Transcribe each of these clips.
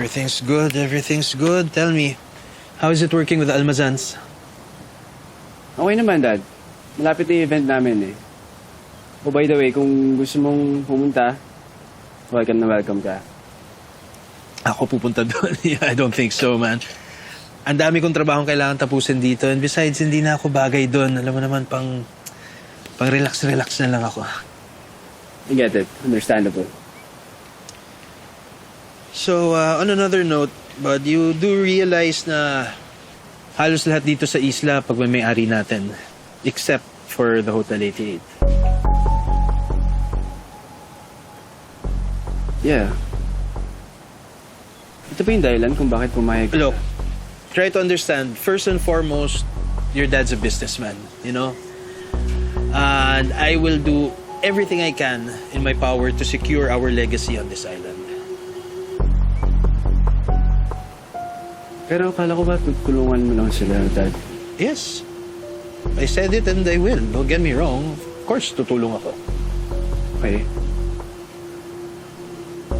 everything's good. Everything's good. Tell me, how is it working with the Almazans? Okay naman, Dad. Malapit na yung event namin eh. Oh, by the way, kung gusto mong pumunta, welcome ka. Ako pupunta doon. Yeah, I don't think so, man. Ang dami kong trabahong kailangan tapusin dito. And besides, hindi na ako bagay doon. Alam mo naman, pang relax na lang ako. I get it. Understandable. So, on another note, but you do realize na halos lahat dito sa isla pag may-ari natin. Except for the Hotel 88. Yeah. Ito ba yung dahilan kung bakit pumayag ka? Look, try to understand. First and foremost, your dad's a businessman, you know? And I will do everything I can in my power to secure our legacy on this island. Pero akala ko ba tutulungan mo lang sila, Dad? Yes. I said it and I will. Don't get me wrong. Of course, tutulong ako. Okay.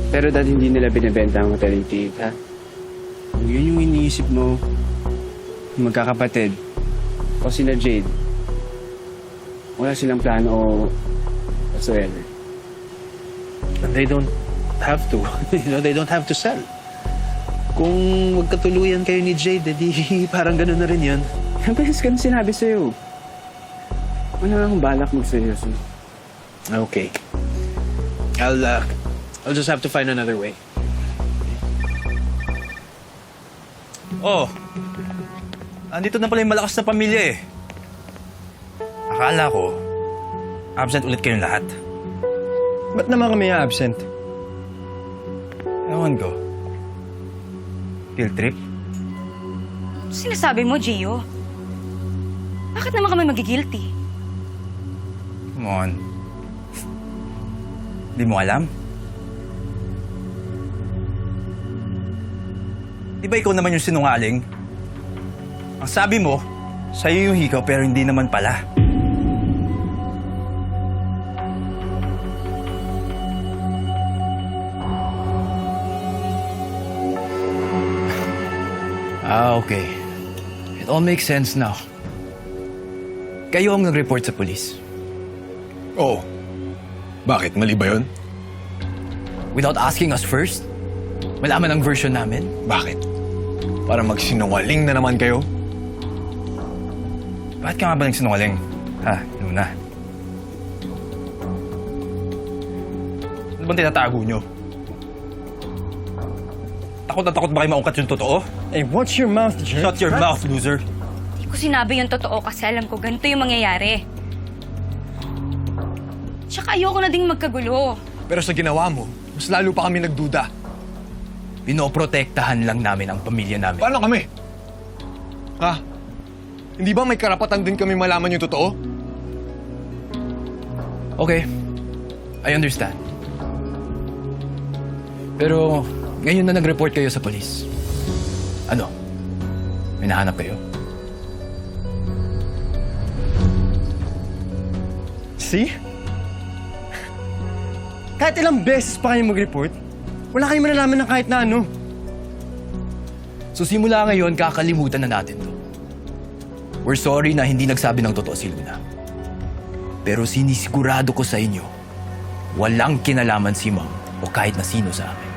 Pero Dad, hindi nila binibenta ang Hotel 88, ha? Kung yun yung iniisip mo, magkakapatid, o sila Jade, wala silang plano o whatsoever. But they don't have to. You know, they don't have to sell. Kung magkatuluyan kayo ni Jade, edi parang gano'n na rin yun. Beses ka na sinabi sa'yo. Wala akong balak magseryoso. Okay. I'll just have to find another way. Oh, andito na pala yung malakas na pamilya eh. Akala ko, absent ulit kayong lahat. Ba't naman kami absent? Ewan ko. Field trip? Sinasabi mo, Gio? Bakit naman kami magigilty? Come on. Di mo alam? Di ba ikaw naman yung sinungaling? Ang sabi mo, sa'yo yung hikaw pero hindi naman pala. Okay. It all makes sense now. Kayo ang nag-report sa police. Oo. Bakit? Mali ba yun? Without asking us first? Malaman ang version namin? Bakit? Para magsinungaling na naman kayo? Bakit ka nga ba nagsinungaling? Ha, Luna? Ano bang tinatago nyo? Takot na takot ba kayo maungkat yung totoo? Hey, watch your mouth, jerk. Shut your mouth, loser! Hindi ko sinabi yung totoo kasi alam ko ganito yung mangyayari. Tsaka ayoko na ding magkagulo. Pero sa ginawa mo, mas lalo pa kami nagduda. Pinoprotektahan lang namin ang pamilya namin. Paano kami? Ha? Hindi ba may karapatan din kami malaman yung totoo? Okay. I understand. Pero ngayon na nag-report kayo sa police. Ano? May nahanap kayo? See? Kahit ilang beses pa kayo mag-report, wala kayong malalaman ng kahit na ano. So simula ngayon, kakalimutan na natin to. We're sorry na hindi nagsabi ng totoo si Luna. Pero sinisigurado ko sa inyo, walang kinalaman si Ma'am o kahit na sino sa amin.